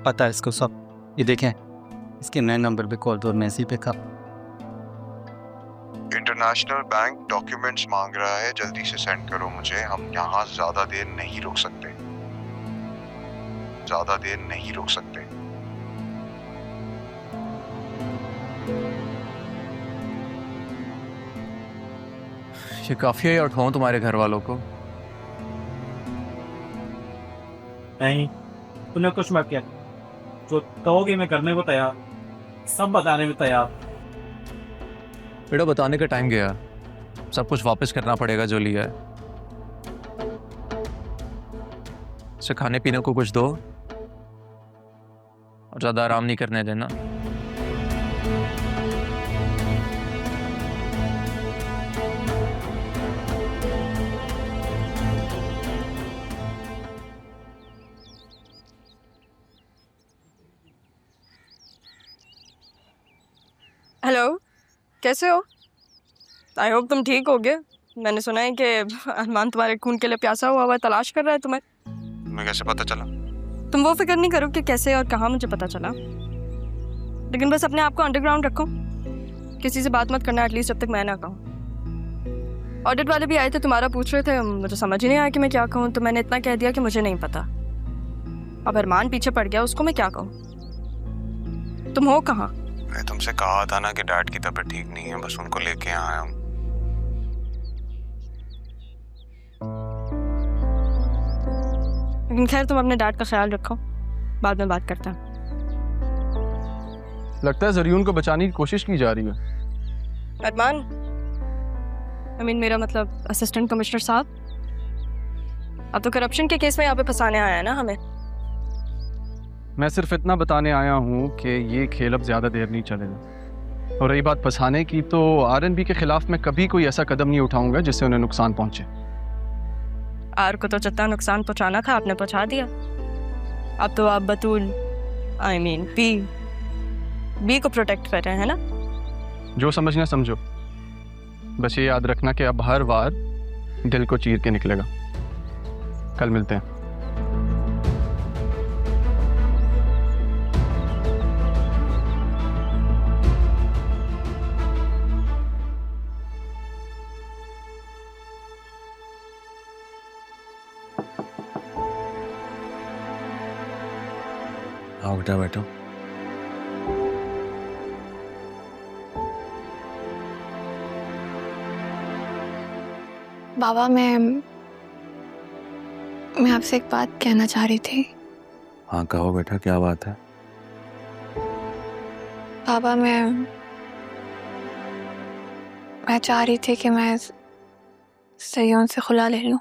पता है इसको सब। ये देखें, इसके नए नंबर पे कॉल तो मैसेज पे कब। इंटरनेशनल बैंक डॉक्यूमेंट्स मांग रहा है, जल्दी से सेंड करो मुझे। हम यहाँ ज्यादा देर नहीं रुक सकते, ज्यादा देर नहीं रुक सकते। ये काफी है, उठाऊं तुम्हारे घर वालों को? नहीं, तूने कुछ मत किया। जो कहोगे मैं करने को तैयार, सब बताने में तैयार। बेटा बताने का टाइम गया, सब कुछ वापस करना पड़ेगा जो लिया है। इसे खाने पीने को कुछ दो और ज्यादा आराम नहीं करने देना। हेलो, कैसे हो? आई होप तुम ठीक हो गए। मैंने सुना है कि अरमान तुम्हारे खून के लिए प्यासा हुआ है, तलाश कर रहा है तुम्हें। तुम्हें कैसे पता चला? तुम वो फिक्र नहीं करो कि कैसे और कहाँ मुझे पता चला, लेकिन बस अपने आप को अंडरग्राउंड रखो। किसी से बात मत करना एटलीस्ट जब तक मैं ना कहूँ। ऑडिट वाले भी आए थे, तुम्हारा पूछ रहे थे, मुझे समझ ही नहीं आया कि मैं क्या कहूँ, तो मैंने इतना कह दिया कि मुझे नहीं पता। अब अरमान पीछे पड़ गया, उसको मैं क्या कहूँ। तुम हो कहाँ? मैं तुमसे कहा था ना कि डैड की तबीयत ठीक नहीं है, बस उनको लेके आया हूँ। लेकिन खैर, तुम अपने डैड का ख्याल रखो, बाद में बात करते हैं। लगता है जरियून को बचाने की कोशिश की जा रही है। अरमान, मेरा मतलब असिस्टेंट कमिश्नर साहब, अब तो करप्शन के केस में यहाँ पे फंसाने आया है ना हमें। मैं सिर्फ इतना बताने आया हूँ कि ये खेल अब ज़्यादा देर नहीं चलेगा। और रही बात फंसाने की, तो आरएनबी के खिलाफ मैं कभी कोई ऐसा कदम नहीं उठाऊंगा जिससे उन्हें नुकसान पहुंचे। आर को तो जितना नुकसान पहुंचाना था आपने पहुंचा दिया। अब तो आप बतूल बी को प्रोटेक्ट कर रहे हैं ना। जो समझना समझो, बस ये याद रखना कि अब हर वार दिल को चीर के निकलेगा। कल मिलते हैं। आओ बेटा, बैठो। बाबा, मैं आपसे एक बात कहना चाह रही थी। हाँ कहो बेटा, क्या बात है? बाबा, मैं चाह रही थी कि मैं सयोन से खुला ले लूं।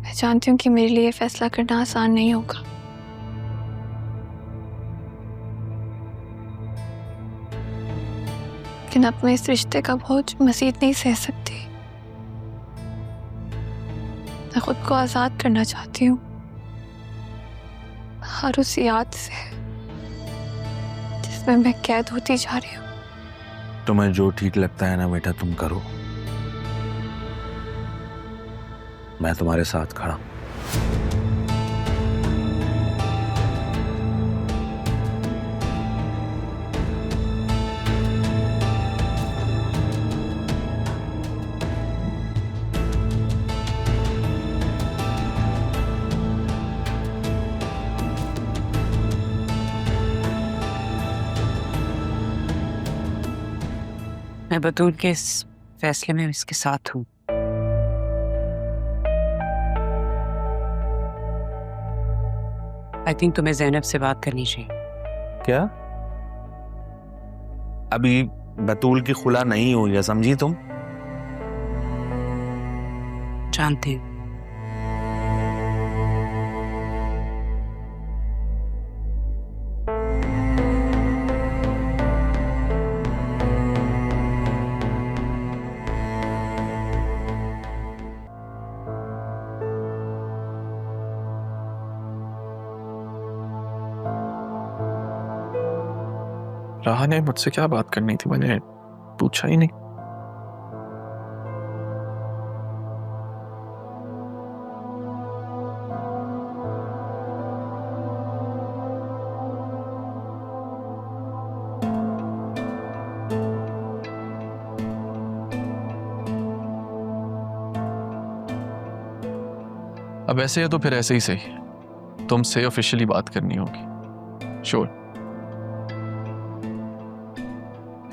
मैं जानती हूँ कि मेरे लिए फैसला करना आसान नहीं होगा, लेकिन अब मैं इस रिश्ते का बोझ मज़ीद नहीं सह सकती। मैं खुद को आज़ाद करना चाहती हूँ, हर उस याद से जिसमें मैं कैद होती जा रही हूँ। तुम्हें जो ठीक लगता है ना बेटा, तुम करो। मैं तुम्हारे साथ खड़ा। मैं बतूल के इस फैसले में इसके साथ हूँ। आई थिंक तुम्हें ज़ैनब से बात करनी चाहिए। क्या? अभी बतूल की खुला नहीं हुई है, समझी तुम? जानते हैं। राहा ने मुझसे क्या बात करनी थी, मैंने पूछा ही नहीं। अब ऐसे है तो फिर ऐसे ही सही, तुमसे ऑफिशियली बात करनी होगी। Sure.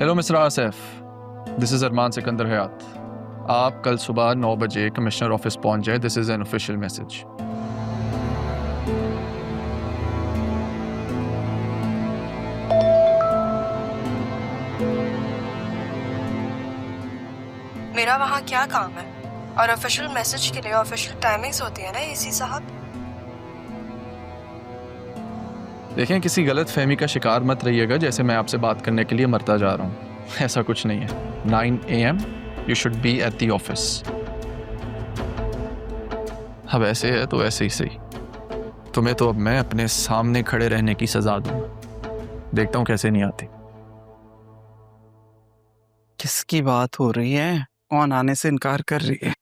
Hello mister Asif, this is Arman Sikandar Hayat. आप कल सुबह 9 बजे कमिश्नर ऑफिस पहुंच जाए। This is an official message. मेरा वहाँ क्या काम है? और ऑफिशियल मैसेज के लिए ऑफिशियल टाइमिंग्स होती है ना एसी साहब। देखें, किसी गलत फहमी का शिकार मत रहिएगा जैसे मैं आपसे बात करने के लिए मरता जा रहा हूँ। ऐसा कुछ नहीं है। 9 AM you should be at the office. अब ऐसे है तो ऐसे ही सही। तुम्हें तो अब मैं अपने सामने खड़े रहने की सजा दूंगा। देखता हूँ कैसे नहीं आती। किसकी बात हो रही है? कौन आने से इनकार कर रही है?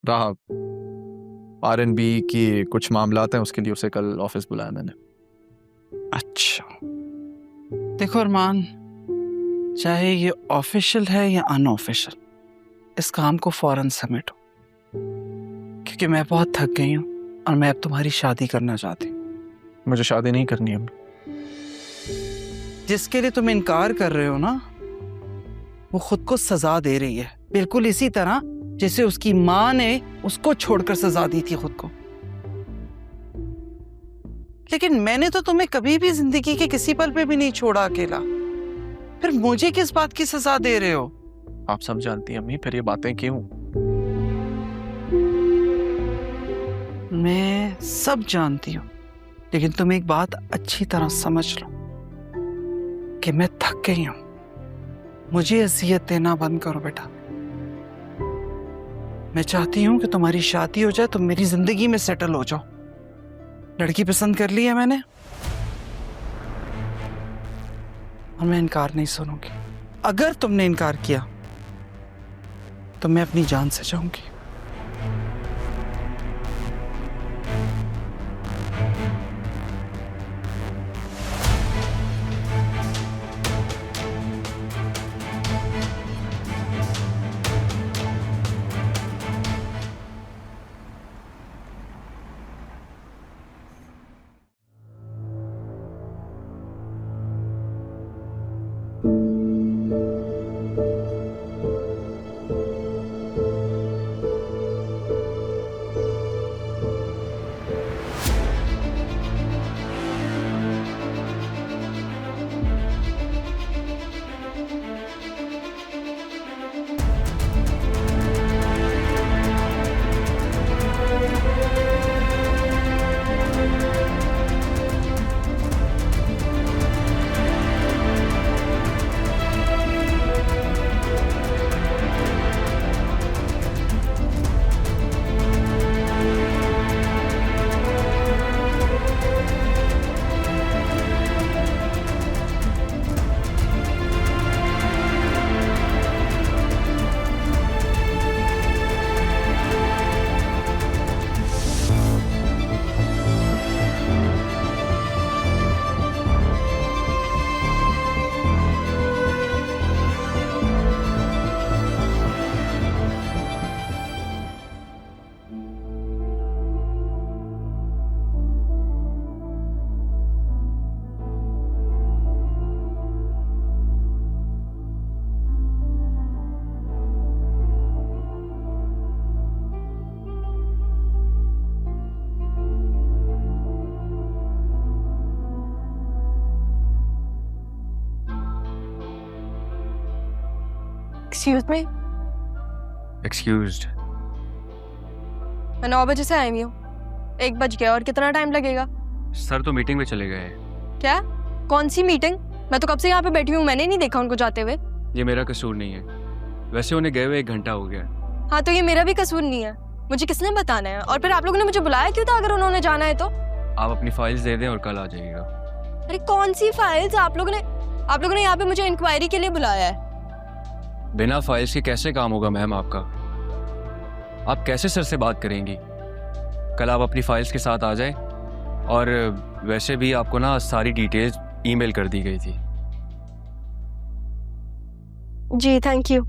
राहब, R&B की कुछ मामलात हैं, उसके लिए उसे कल ऑफिस बुलाया मैंने। अच्छा, देखो अरमान, चाहे ये ऑफिशियल है या अनऑफिशियल, इस काम को फौरन समेटो, क्योंकि मैं बहुत थक गई हूँ और मैं अब तुम्हारी शादी करना चाहती हूँ। मुझे शादी नहीं करनी अब। जिसके लिए तुम इनकार कर रहे हो ना, वो खुद को सजा दे रही है, बिल्कुल इसी तरह जैसे उसकी माँ ने उसको छोड़कर सजा दी थी खुद को। लेकिन मैंने तो तुम्हें कभी भी जिंदगी के किसी पल पे भी नहीं छोड़ा अकेला, फिर मुझे किस बात की सजा दे रहे हो? आप सब जानती हैं अम्मी, फिर ये बातें क्यों? मैं सब जानती हूँ, लेकिन तुम एक बात अच्छी तरह समझ लो कि मैं थक गई हूँ। मुझे अज़ियत देना बंद करो बेटा। मैं चाहती हूँ कि तुम्हारी शादी हो जाए, तुम मेरी जिंदगी में सेटल हो जाओ। लड़की पसंद कर ली है मैंने, और मैं इनकार नहीं सुनूंगी। अगर तुमने इनकार किया तो मैं अपनी जान से जाऊंगी। Excuse me. एक्सक्यूज्ड। मैं 9 बजे से आई हुई हूँ, 1 बज गया, और कितना टाइम लगेगा? सर तो मीटिंग में चले गए। क्या? कौन सी मीटिंग? मैं तो कब से यहाँ पे बैठी हूँ, मैंने नहीं देखा उनको जाते हुए। ये मेरा कसूर नहीं है, वैसे उन्हें गए हुए 1 घंटा हो गया। हाँ तो ये मेरा भी कसूर नहीं है, मुझे किसने बताना है? और फिर आप लोगों ने मुझे बुलाया क्यों था अगर उन्होंने जाना है तो? आप अपनी फाइल्स दे दें और कल आ जाइएगा। अरे कौन सी फाइल्स? आप लोगों ने यहाँ पे मुझे इंक्वायरी के लिए बुलाया है। बिना फाइल्स के कैसे काम होगा मैम आपका? आप कैसे सर से बात करेंगी? कल आप अपनी फाइल्स के साथ आ जाएं। और वैसे भी आपको ना सारी डिटेल्स ईमेल कर दी गई थी। जी थैंक यू।